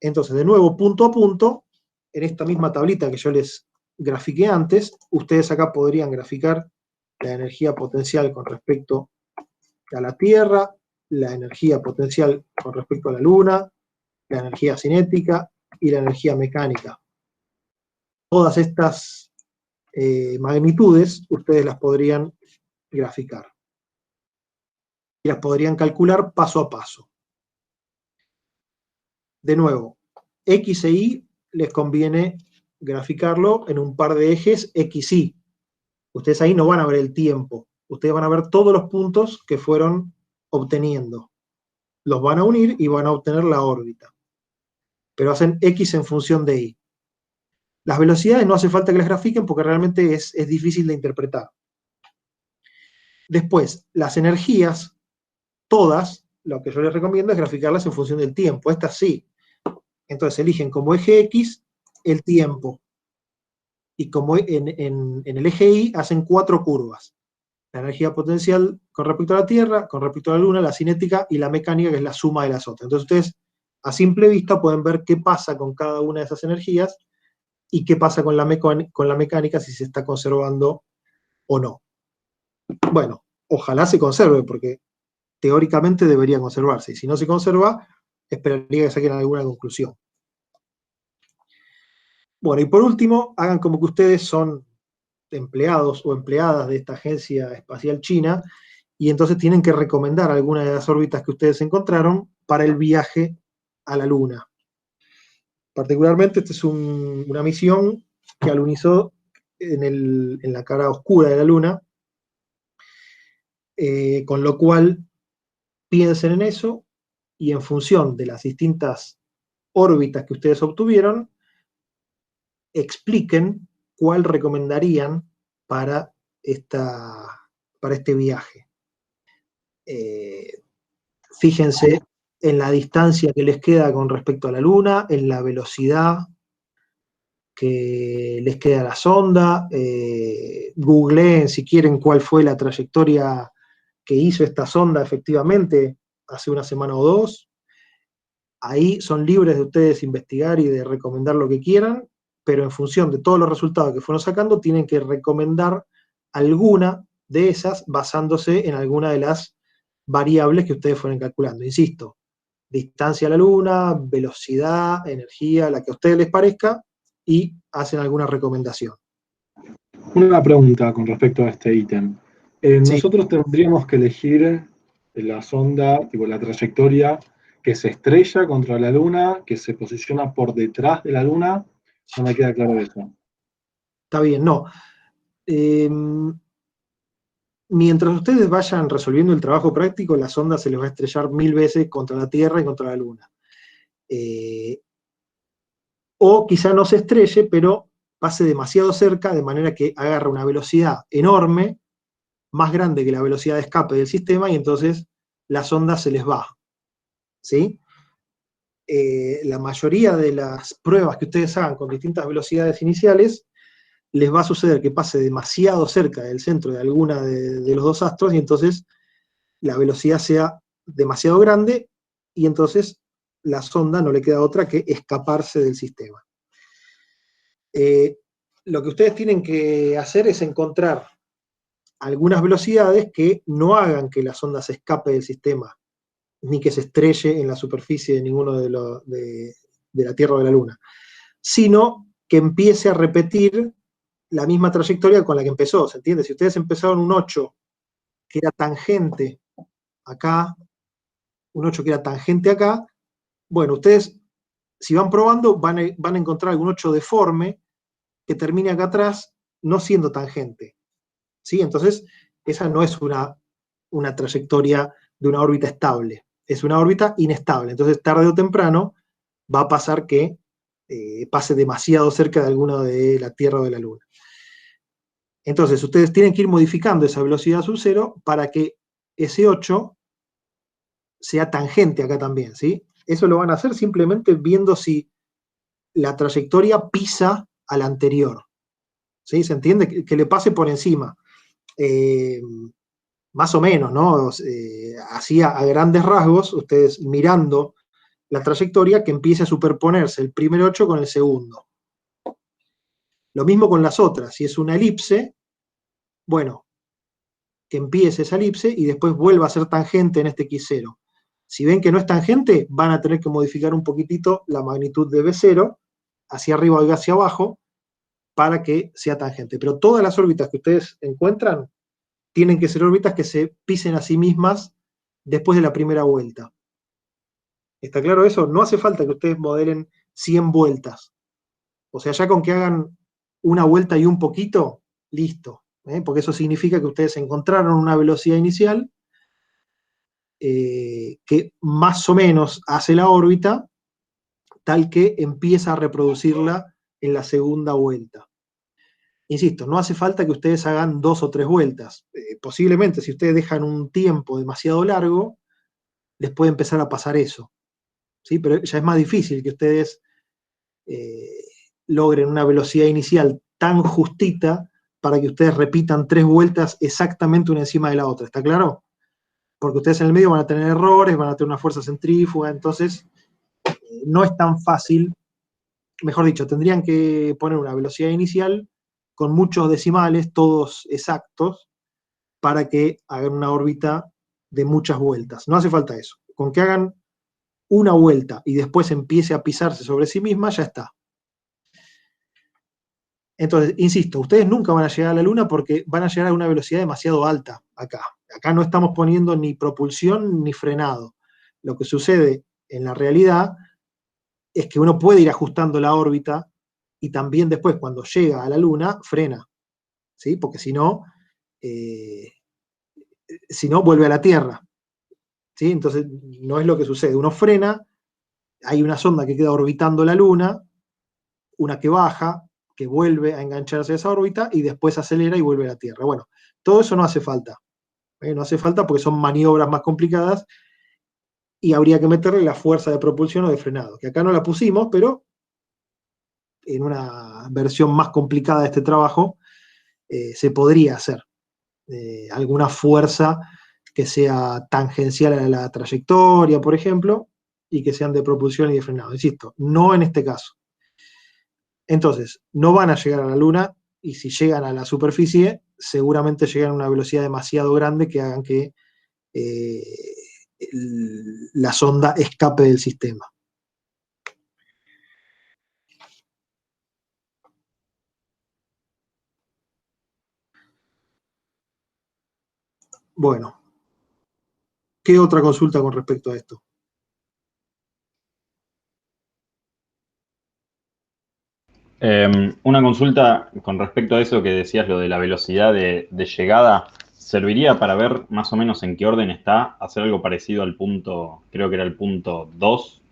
Entonces, de nuevo, punto a punto, en esta misma tablita que yo les grafiqué antes, ustedes acá podrían graficar la energía potencial con respecto a la Tierra, la energía potencial con respecto a la Luna, la energía cinética y la energía mecánica. Todas estas magnitudes ustedes las podrían graficar y las podrían calcular paso a paso. De nuevo, X e Y les conviene graficarlo en un par de ejes X, Y. Ustedes ahí no van a ver el tiempo, ustedes van a ver todos los puntos que fueron obteniendo. Los van a unir y van a obtener la órbita. Pero hacen X en función de Y. Las velocidades no hace falta que las grafiquen porque realmente es difícil de interpretar. Después, las energías, todas, lo que yo les recomiendo es graficarlas en función del tiempo. Estas sí. Entonces eligen como eje X el tiempo. Y como en el eje Y hacen 4 curvas. La energía potencial con respecto a la Tierra, con respecto a la Luna, la cinética y la mecánica, que es la suma de las otras. Entonces ustedes, a simple vista, pueden ver qué pasa con cada una de esas energías y qué pasa con la mecánica, si se está conservando o no. Bueno, ojalá se conserve, porque teóricamente debería conservarse. Y si no se conserva, esperaría que saquen alguna conclusión. Bueno, y por último, hagan como que ustedes son empleados o empleadas de esta agencia espacial china, y entonces tienen que recomendar alguna de las órbitas que ustedes encontraron para el viaje a la Luna. Particularmente, esta es una misión que alunizó en la cara oscura de la Luna, con lo cual piensen en eso y en función de las distintas órbitas que ustedes obtuvieron, expliquen cuál recomendarían para este viaje. Fíjense en la distancia que les queda con respecto a la Luna, en la velocidad que les queda a la sonda, googleen si quieren cuál fue la trayectoria que hizo esta sonda efectivamente hace una semana o dos. Ahí son libres de ustedes investigar y de recomendar lo que quieran, pero en función de todos los resultados que fueron sacando, tienen que recomendar alguna de esas basándose en alguna de las variables que ustedes fueron calculando. Insisto, distancia a la Luna, velocidad, energía, la que a ustedes les parezca, y hacen alguna recomendación. Una pregunta con respecto a este ítem. Sí. Nosotros tendríamos que elegir la sonda, tipo la trayectoria que se estrella contra la Luna, que se posiciona por detrás de la Luna. No me queda claro eso. Está bien, no. Mientras ustedes vayan resolviendo el trabajo práctico, la sonda se les va a estrellar 1000 veces contra la Tierra y contra la Luna. O quizá no se estrelle, pero pase demasiado cerca, de manera que agarra una velocidad enorme, más grande que la velocidad de escape del sistema, y entonces la sonda se les va. ¿Sí? La mayoría de las pruebas que ustedes hagan con distintas velocidades iniciales, les va a suceder que pase demasiado cerca del centro de alguna de los dos astros, y entonces la velocidad sea demasiado grande, y entonces la sonda no le queda otra que escaparse del sistema. lo que ustedes tienen que hacer es encontrar algunas velocidades que no hagan que la sonda se escape del sistema, ni que se estrelle en la superficie de ninguno de la Tierra o de la Luna, sino que empiece a repetir la misma trayectoria con la que empezó, ¿se entiende? Si ustedes empezaron un 8 que era tangente acá, un 8 que era tangente acá, bueno, ustedes, si van probando, van a encontrar algún 8 deforme que termine acá atrás, no siendo tangente, ¿sí? Entonces, esa no es una trayectoria de una órbita estable, es una órbita inestable. Entonces, tarde o temprano, va a pasar que pase demasiado cerca de alguno de la Tierra o de la Luna. Entonces, ustedes tienen que ir modificando esa velocidad sub cero para que ese 8 sea tangente acá también, ¿sí? Eso lo van a hacer simplemente viendo si la trayectoria pisa a la anterior, ¿sí? ¿Se entiende? Que le pase por encima. Más o menos, ¿no? Así a grandes rasgos, ustedes mirando la trayectoria, que empiece a superponerse el primer 8 con el segundo. Lo mismo con las otras. Si es una elipse, bueno, que empiece esa elipse y después vuelva a ser tangente en este X0. Si ven que no es tangente, van a tener que modificar un poquitito la magnitud de B0, hacia arriba o hacia abajo, para que sea tangente. Pero todas las órbitas que ustedes encuentran tienen que ser órbitas que se pisen a sí mismas después de la primera vuelta. ¿Está claro eso? No hace falta que ustedes modelen 100 vueltas. O sea, ya con que hagan una vuelta y un poquito, listo. Porque eso significa que ustedes encontraron una velocidad inicial que más o menos hace la órbita, tal que empieza a reproducirla en la segunda vuelta. Insisto, no hace falta que ustedes hagan 2 o 3 vueltas. Posiblemente, si ustedes dejan un tiempo demasiado largo, les puede empezar a pasar eso. ¿Sí? Pero ya es más difícil que ustedes logren una velocidad inicial tan justita para que ustedes repitan 3 vueltas exactamente una encima de la otra. ¿Está claro? Porque ustedes en el medio van a tener errores, van a tener una fuerza centrífuga, entonces no es tan fácil. Mejor dicho, tendrían que poner una velocidad inicial con muchos decimales, todos exactos, para que hagan una órbita de muchas vueltas. No hace falta eso. Con que hagan una vuelta y después empiece a pisarse sobre sí misma, ya está. Entonces, insisto, ustedes nunca van a llegar a la Luna porque van a llegar a una velocidad demasiado alta acá. Acá no estamos poniendo ni propulsión ni frenado. Lo que sucede en la realidad es que uno puede ir ajustando la órbita y también después, cuando llega a la Luna, frena, ¿sí? Porque si no, vuelve a la Tierra, ¿sí? Entonces, no es lo que sucede. Uno frena, hay una sonda que queda orbitando la Luna, una que baja, que vuelve a engancharse a esa órbita y después acelera y vuelve a la Tierra. Bueno, todo eso no hace falta. No hace falta porque son maniobras más complicadas y habría que meterle la fuerza de propulsión o de frenado, que acá no la pusimos, pero en una versión más complicada de este trabajo se podría hacer. Alguna fuerza que sea tangencial a la trayectoria, por ejemplo, y que sean de propulsión y de frenado. Insisto, no en este caso. Entonces, no van a llegar a la Luna y si llegan a la superficie, seguramente llegan a una velocidad demasiado grande que hagan que la sonda escape del sistema. Bueno, ¿qué otra consulta con respecto a esto? Una consulta con respecto a eso que decías, lo de la velocidad de llegada, ¿serviría para ver más o menos en qué orden está? Hacer algo parecido al punto, creo que era el punto 2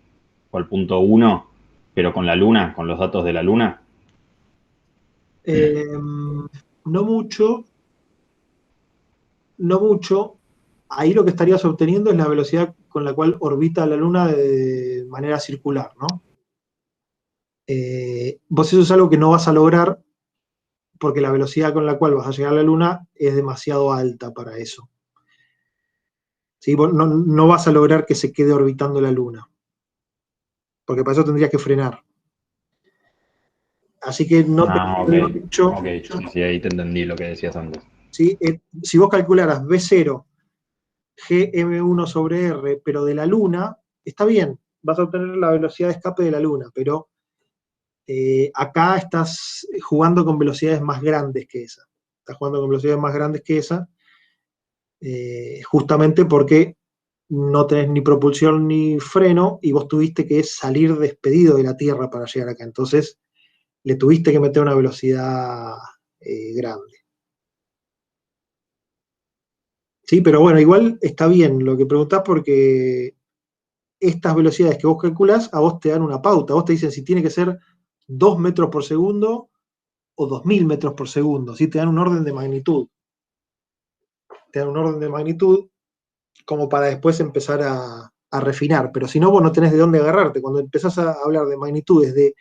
o el punto 1, pero con la Luna, con los datos de la Luna. No mucho, no mucho. Ahí lo que estarías obteniendo es la velocidad con la cual orbita la Luna de manera circular, ¿no? Vos eso es algo que no vas a lograr porque la velocidad con la cual vas a llegar a la Luna es demasiado alta para eso. ¿Sí? Vos no vas a lograr que se quede orbitando la Luna, porque para eso tendrías que frenar. Así que no te Ah, queda ok. mucho. Ok, sí, ahí te entendí lo que decías antes. ¿Sí? Si vos calcularas V0, GM1 sobre R, pero de la Luna, está bien, vas a obtener la velocidad de escape de la Luna, pero acá estás jugando con velocidades más grandes que esa. Estás jugando con velocidades más grandes que esa, justamente porque no tenés ni propulsión ni freno y vos tuviste que salir despedido de la Tierra para llegar acá. Entonces, le tuviste que meter una velocidad grande. Sí, pero bueno, igual está bien lo que preguntás porque estas velocidades que vos calculás a vos te dan una pauta. Vos te dicen si tiene que ser 2 metros por segundo o 2000 metros por segundo. ¿Sí? Te dan un orden de magnitud. Te dan un orden de magnitud como para después empezar a refinar. Pero si no, vos no tenés de dónde agarrarte. Cuando empezás a hablar de magnitudes de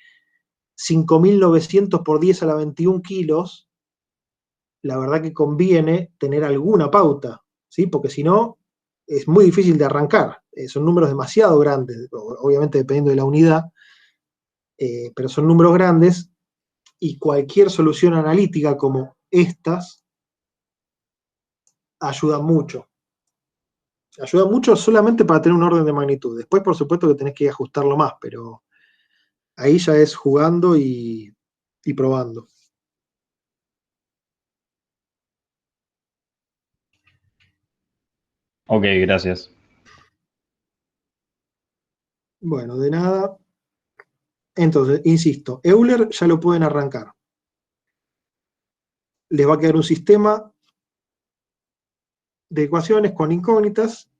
5.900 por 10 a la 21 kilos, la verdad que conviene tener alguna pauta, ¿sí? Porque si no, es muy difícil de arrancar. Son números demasiado grandes, obviamente dependiendo de la unidad, pero son números grandes y cualquier solución analítica como estas ayuda mucho. Ayuda mucho solamente para tener un orden de magnitud. Después, por supuesto, que tenés que ajustarlo más, pero ahí ya es jugando y probando. Ok, gracias. Bueno, de nada. Entonces, insisto, Euler ya lo pueden arrancar. Les va a quedar un sistema de ecuaciones con incógnitas,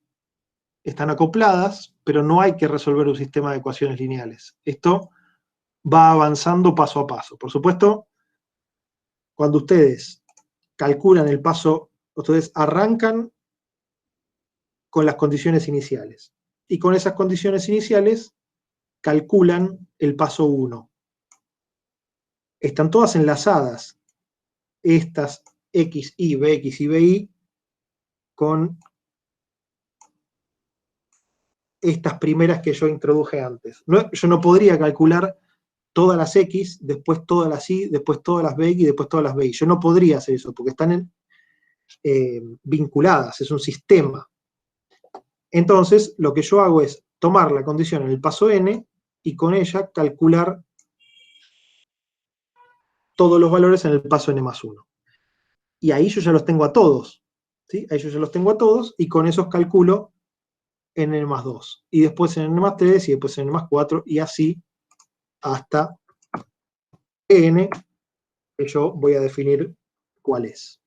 están acopladas, pero no hay que resolver un sistema de ecuaciones lineales. Esto va avanzando paso a paso. Por supuesto, cuando ustedes calculan el paso, ustedes arrancan con las condiciones iniciales. Y con esas condiciones iniciales calculan el paso 1. Están todas enlazadas, estas X, Y, BX y BY, con estas primeras que yo introduje antes. Yo no podría calcular todas las X, después todas las Y, después todas las BX y después todas las BY. Yo no podría hacer eso porque están vinculadas, es un sistema. Entonces, lo que yo hago es tomar la condición en el paso n y con ella calcular todos los valores en el paso n más 1. Y ahí yo ya los tengo a todos. ¿Sí? Ahí yo ya los tengo a todos y con esos calculo en n más 2. Y después en n más 3 y después en n más 4 y así hasta n, que yo voy a definir cuál es.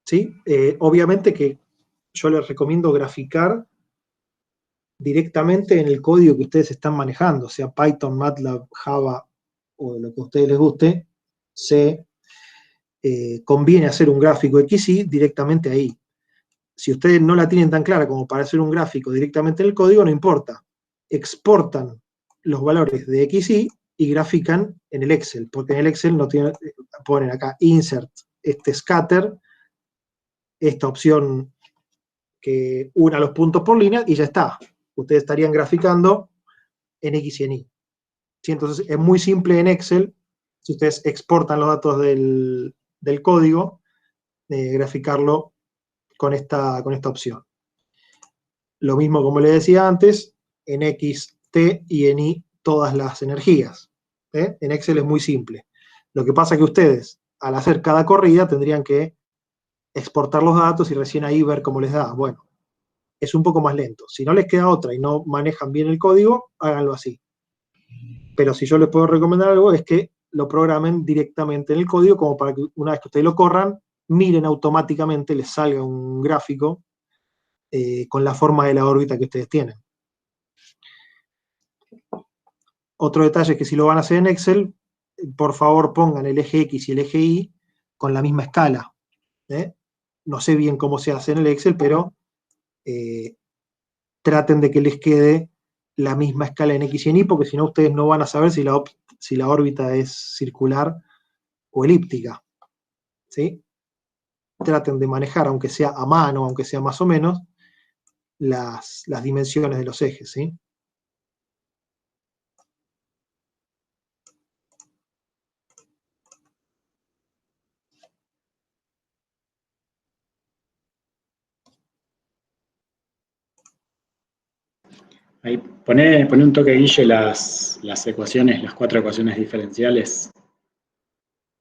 ¿Sí? Obviamente que yo les recomiendo graficar directamente en el código que ustedes están manejando, sea Python, MATLAB, Java o lo que a ustedes les guste, conviene hacer un gráfico XY directamente ahí. Si ustedes no la tienen tan clara como para hacer un gráfico directamente en el código, no importa. Exportan los valores de XY y grafican en el Excel, porque en el Excel no ponen acá insert, scatter, esta opción que una los puntos por línea y ya está. Ustedes estarían graficando en X y en Y. ¿Sí? Entonces es muy simple en Excel, si ustedes exportan los datos del código, graficarlo con esta opción. Lo mismo como les decía antes, en X, T y en Y todas las energías. En Excel es muy simple. Lo que pasa es que ustedes, al hacer cada corrida, tendrían que exportar los datos y recién ahí ver cómo les da. Bueno, es un poco más lento. Si no les queda otra y no manejan bien el código, háganlo así. Pero si yo les puedo recomendar algo es que lo programen directamente en el código, como para que una vez que ustedes lo corran, miren automáticamente, les salga un gráfico con la forma de la órbita que ustedes tienen. Otro detalle es que si lo van a hacer en Excel, por favor pongan el eje X y el eje Y con la misma escala. No sé bien cómo se hace en el Excel, pero traten de que les quede la misma escala en X y en Y, porque si no ustedes no van a saber si la órbita es circular o elíptica. ¿Sí? Traten de manejar, aunque sea a mano, aunque sea más o menos, las dimensiones de los ejes. ¿Sí? Ahí, poné un toque, Guille, las ecuaciones, las 4 ecuaciones diferenciales.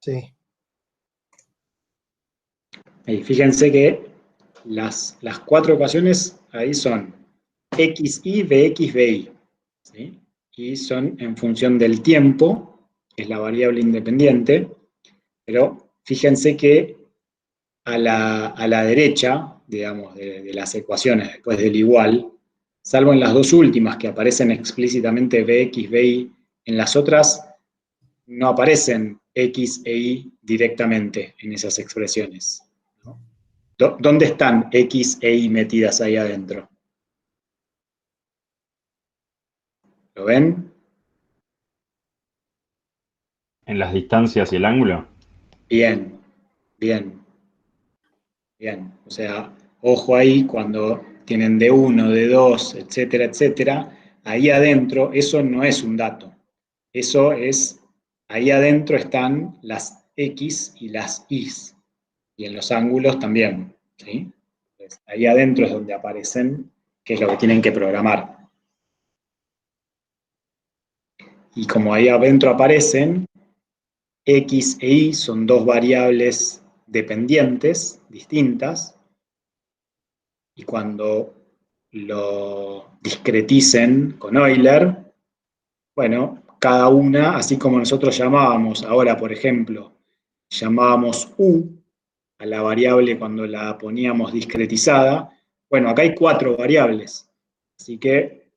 Sí. Ahí, fíjense que las 4 ecuaciones ahí son xy, bx, by. ¿Sí? Y son en función del tiempo, que es la variable independiente, pero fíjense que a la derecha, digamos, de las ecuaciones después del igual, salvo en las dos últimas que aparecen explícitamente bx, by, en las otras no aparecen x e y directamente en esas expresiones, ¿no? ¿Dónde están x e y metidas ahí adentro? ¿Lo ven? En las distancias y el ángulo. Bien, bien, bien. O sea, ojo ahí cuando tienen de 1, de 2, etcétera, etcétera, ahí adentro eso no es un dato. Eso es, ahí adentro están las x y las y. Y en los ángulos también, ¿sí? Entonces, ahí adentro es donde aparecen, que es lo que tienen que programar. Y como ahí adentro aparecen, x e y son dos variables dependientes, distintas, y cuando lo discreticen con Euler, bueno, cada una, así como nosotros llamábamos ahora, por ejemplo, llamábamos u a la variable cuando la poníamos discretizada, bueno, acá hay 4 variables, así que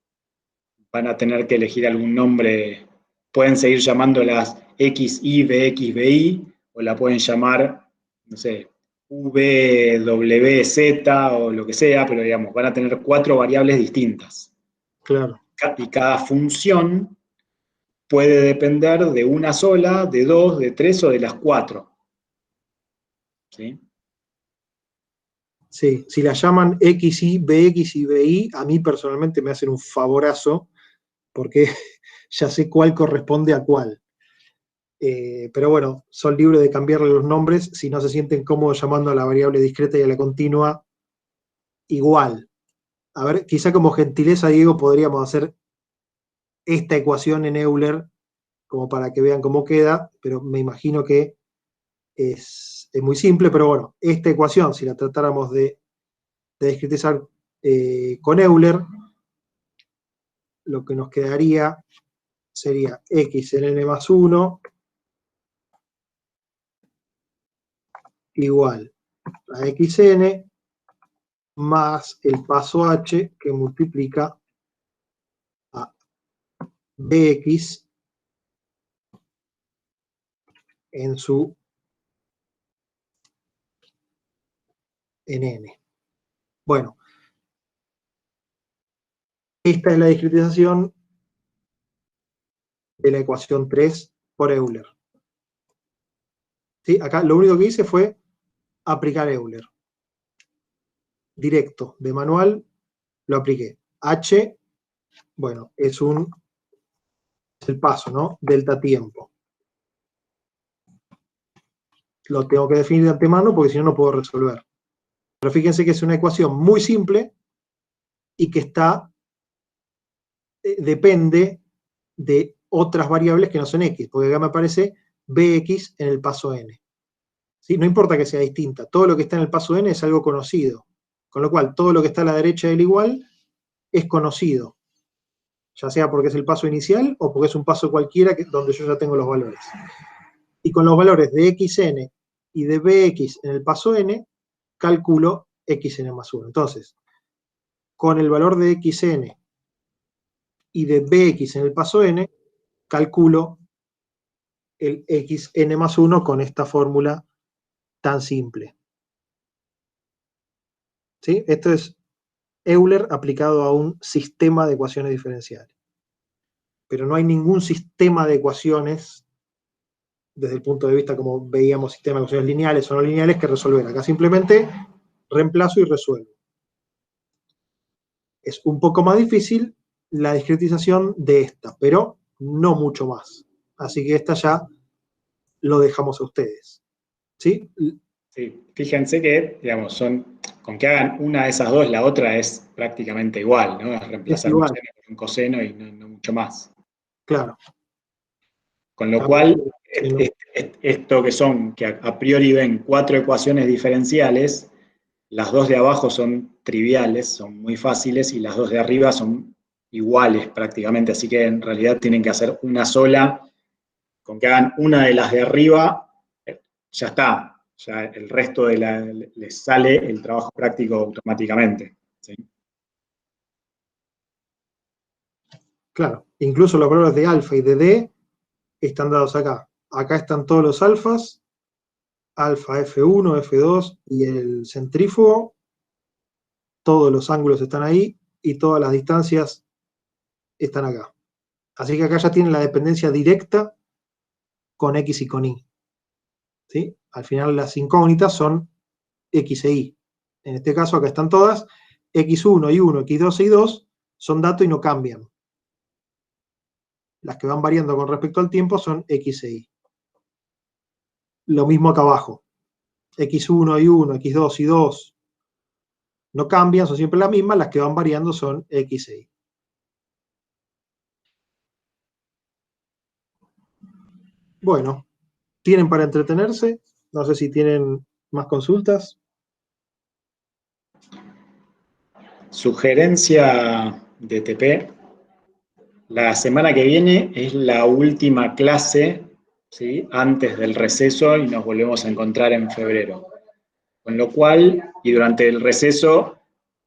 van a tener que elegir algún nombre, pueden seguir llamándolas xy, bx, by, o la pueden llamar, no sé, vwz o lo que sea, pero digamos, van a tener 4 variables distintas. Claro. Y cada función puede depender de una sola, de 2, de 3 o de las 4. ¿Sí? Sí, si la llaman XY, BX y BI, a mí personalmente me hacen un favorazo, porque ya sé cuál corresponde a cuál. Pero bueno, son libres de cambiarle los nombres si no se sienten cómodos llamando a la variable discreta y a la continua igual. A ver, quizá como gentileza, Diego, podríamos hacer esta ecuación en Euler como para que vean cómo queda, pero me imagino que es muy simple, pero bueno, esta ecuación, si la tratáramos de discretizar con Euler, lo que nos quedaría sería x en n más 1 igual a xn más el paso h que multiplica a bx en su nn. Bueno, esta es la discretización de la ecuación 3 por Euler. ¿Sí? Acá lo único que hice fue aplicar Euler. Directo, de manual, lo apliqué. H, bueno, es el paso, ¿no? Delta tiempo. Lo tengo que definir de antemano porque si no, no puedo resolver. Pero fíjense que es una ecuación muy simple y que depende de otras variables que no son x, porque acá me aparece bx en el paso n. ¿Sí? No importa que sea distinta, todo lo que está en el paso n es algo conocido, con lo cual todo lo que está a la derecha del igual es conocido, ya sea porque es el paso inicial o porque es un paso cualquiera donde yo ya tengo los valores. Y con los valores de xn y de bx en el paso n, calculo xn más 1. Entonces, con el valor de xn y de bx en el paso n, calculo el xn más 1 con esta fórmula tan simple. ¿Sí? Esto es Euler aplicado a un sistema de ecuaciones diferenciales. Pero no hay ningún sistema de ecuaciones, desde el punto de vista como veíamos sistema de ecuaciones lineales o no lineales, que resolver. Acá simplemente reemplazo y resuelvo. Es un poco más difícil la discretización de esta, pero no mucho más. Así que esta ya lo dejamos a ustedes. ¿Sí? Sí, Sí, fíjense que, digamos, con que hagan una de esas dos, la otra es prácticamente igual, ¿no? Es reemplazar un igual. seno por un coseno y no mucho más. Claro. Con lo A cual, ver, sí, no. esto que a priori ven 4 ecuaciones diferenciales, las dos de abajo son triviales, son muy fáciles, y las dos de arriba son iguales prácticamente, así que en realidad tienen que hacer una sola. Con que hagan una de las de arriba, ya está. Ya el resto les sale el trabajo práctico automáticamente. ¿Sí? Claro. Incluso los valores de alfa y de D están dados acá. Acá están todos los alfas, alfa F1, F2 y el centrífugo. Todos los ángulos están ahí y todas las distancias están acá. Así que acá ya tienen la dependencia directa con X y con Y. ¿Sí? Al final las incógnitas son X e Y. En este caso acá están todas. X1 y 1, X2 y 2 son datos y no cambian. Las que van variando con respecto al tiempo son X e Y. Lo mismo acá abajo. X1 y 1, X2 y 2 no cambian, son siempre las mismas. Las que van variando son X e Y. Bueno, tienen para entretenerse. No sé si tienen más consultas. Sugerencia de TP. La semana que viene es la última clase, ¿sí? Antes del receso, y nos volvemos a encontrar en febrero. Con lo cual, y durante el receso,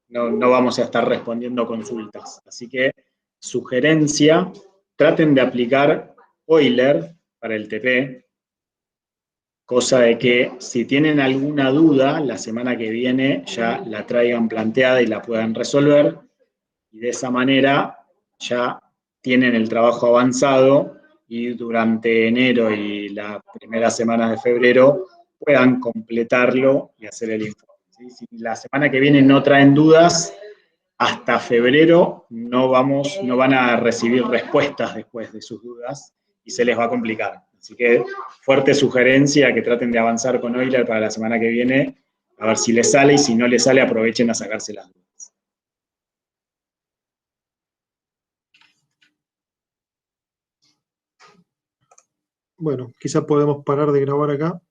no vamos a estar respondiendo consultas. Así que, sugerencia, traten de aplicar Euler para el TP, cosa de que si tienen alguna duda, la semana que viene ya la traigan planteada y la puedan resolver, y de esa manera ya tienen el trabajo avanzado y durante enero y las primeras semanas de febrero puedan completarlo y hacer el informe. ¿Sí? Si la semana que viene no traen dudas, hasta febrero no van a recibir respuestas después de sus dudas y se les va a complicar. Así que fuerte sugerencia que traten de avanzar con Euler para la semana que viene, a ver si les sale, y si no les sale, aprovechen a sacarse las dudas. Bueno, quizá podemos parar de grabar acá.